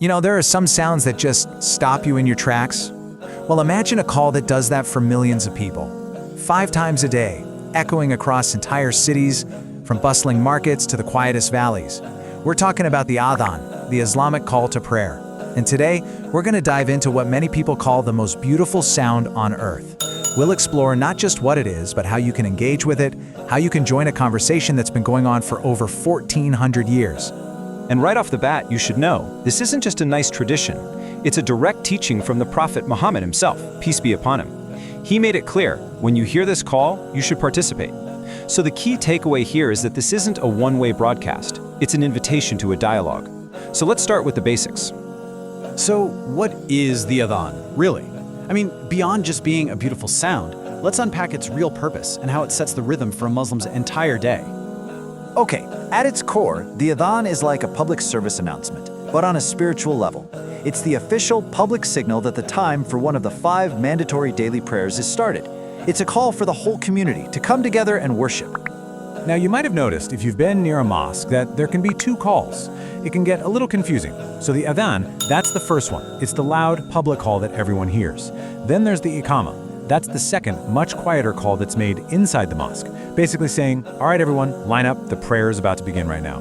There are some sounds that just stop you in your tracks. Well, imagine a call that does that for millions of people. 5 times a day, echoing across entire cities, from bustling markets to the quietest valleys. We're talking about the Adhan, the Islamic call to prayer. And today, we're going to dive into what many people call the most beautiful sound on earth. We'll explore not just what it is, but how you can engage with it, how you can join a conversation that's been going on for over 1,400 years. And right off the bat, you should know, this isn't just a nice tradition. It's a direct teaching from the Prophet Muhammad himself, peace be upon him. He made it clear, when you hear this call, you should participate. So the key takeaway here is that this isn't a one-way broadcast. It's an invitation to a dialogue. So let's start with the basics. So what is the Adhan, really? Beyond just being a beautiful sound, let's unpack its real purpose and how it sets the rhythm for a Muslim's entire day. Okay, at its core, the Adhan is like a public service announcement, but on a spiritual level. It's the official public signal that the time for one of the 5 mandatory daily prayers is started. It's a call for the whole community to come together and worship. Now, you might have noticed, if you've been near a mosque, that there can be 2 calls. It can get a little confusing. So the Adhan, that's the first one. It's the loud, public call that everyone hears. Then there's the Iqama. That's the second, much quieter call that's made inside the mosque, basically saying, all right, everyone, line up, the prayer is about to begin right now.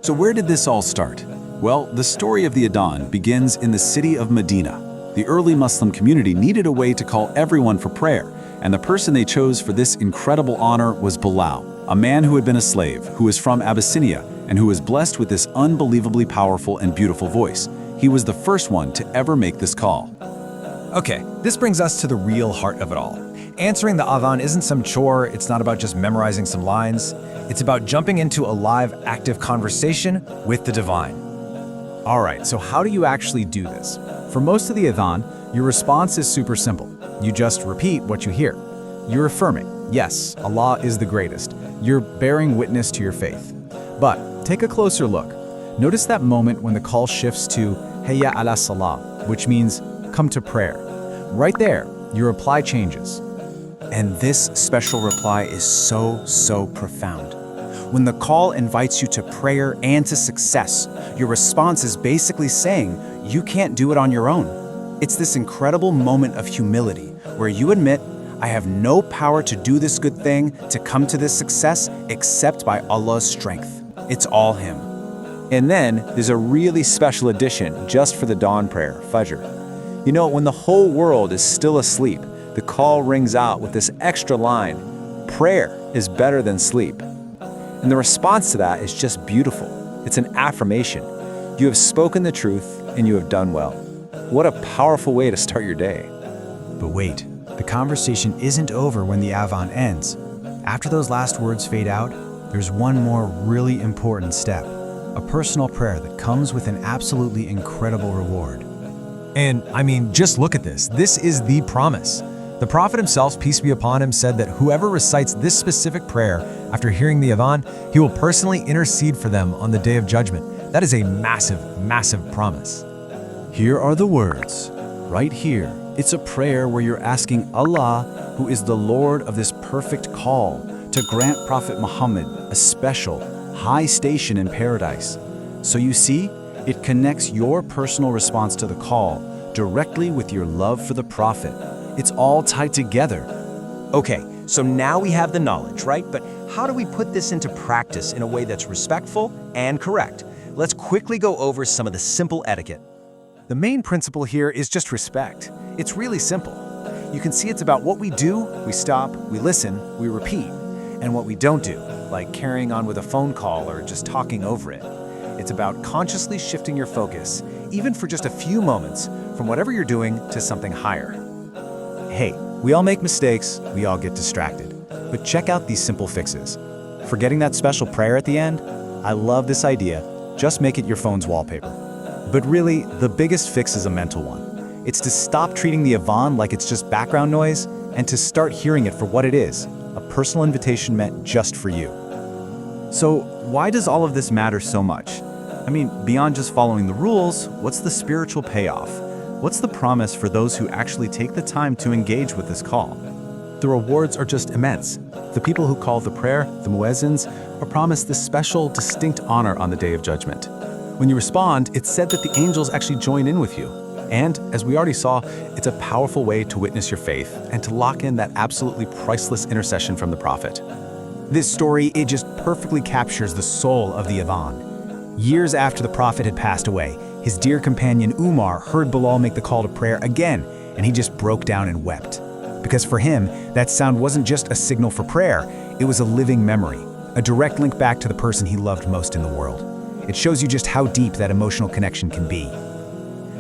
So where did this all start? Well, the story of the Adhan begins in the city of Madinah. The early Muslim community needed a way to call everyone for prayer, and the person they chose for this incredible honor was Bilal, a man who had been a slave, who was from Abyssinia, and who was blessed with this unbelievably powerful and beautiful voice. He was the first one to ever make this call. Okay, this brings us to the real heart of it all. Answering the Adhan isn't some chore, it's not about just memorizing some lines. It's about jumping into a live, active conversation with the divine. All right, so how do you actually do this? For most of the Adhan, your response is super simple. You just repeat what you hear. You're affirming, yes, Allah is the greatest. You're bearing witness to your faith. But take a closer look. Notice that moment when the call shifts to Hayya ala salah, which means come to prayer. Right there, your reply changes. And this special reply is so profound. When the call invites you to prayer and to success, your response is basically saying you can't do it on your own. It's this incredible moment of humility where you admit, I have no power to do this good thing, to come to this success, except by Allah's strength. It's all Him. And then there's a really special addition just for the dawn prayer, Fajr. When the whole world is still asleep, the call rings out with this extra line, prayer is better than sleep. And the response to that is just beautiful. It's an affirmation. You have spoken the truth and you have done well. What a powerful way to start your day. But wait, the conversation isn't over when the Adhan ends. After those last words fade out, there's one more really important step, a personal prayer that comes with an absolutely incredible reward. And just look at this. This is the promise. The Prophet himself, peace be upon him, said that whoever recites this specific prayer after hearing the Adhan, he will personally intercede for them on the Day of Judgment. That is a massive promise. Here are the words, right here. It's a prayer where you're asking Allah, who is the Lord of this perfect call, to grant Prophet Muhammad a special, high station in paradise. So you see, it connects your personal response to the call directly with your love for the Prophet. It's all tied together. Okay, so now we have the knowledge, right? But how do we put this into practice in a way that's respectful and correct? Let's quickly go over some of the simple etiquette. The main principle here is just respect. It's really simple. You can see it's about what we do, we stop, we listen, we repeat, and what we don't do, like carrying on with a phone call or just talking over it. It's about consciously shifting your focus, even for just a few moments, from whatever you're doing to something higher. Hey, we all make mistakes, we all get distracted. But check out these simple fixes. Forgetting that special prayer at the end? I love this idea. Just make it your phone's wallpaper. But really, the biggest fix is a mental one. It's to stop treating the Adhan like it's just background noise and to start hearing it for what it is, a personal invitation meant just for you. So why does all of this matter so much? Beyond just following the rules, what's the spiritual payoff? What's the promise for those who actually take the time to engage with this call? The rewards are just immense. The people who call the prayer, the muezzins, are promised this special, distinct honor on the Day of Judgment. When you respond, it's said that the angels actually join in with you. And, as we already saw, it's a powerful way to witness your faith and to lock in that absolutely priceless intercession from the Prophet. This story, it just perfectly captures the soul of the Adhan. Years after the Prophet had passed away, his dear companion Umar heard Bilal make the call to prayer again, and he just broke down and wept. Because for him, that sound wasn't just a signal for prayer, it was a living memory, a direct link back to the person he loved most in the world. It shows you just how deep that emotional connection can be.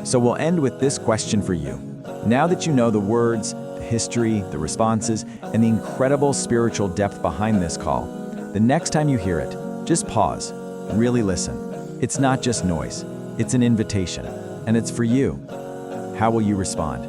So we'll end with this question for you. Now that you know the words, the history, the responses, and the incredible spiritual depth behind this call, the next time you hear it, just pause, really listen. It's not just noise, it's an invitation, and it's for you. How will you respond?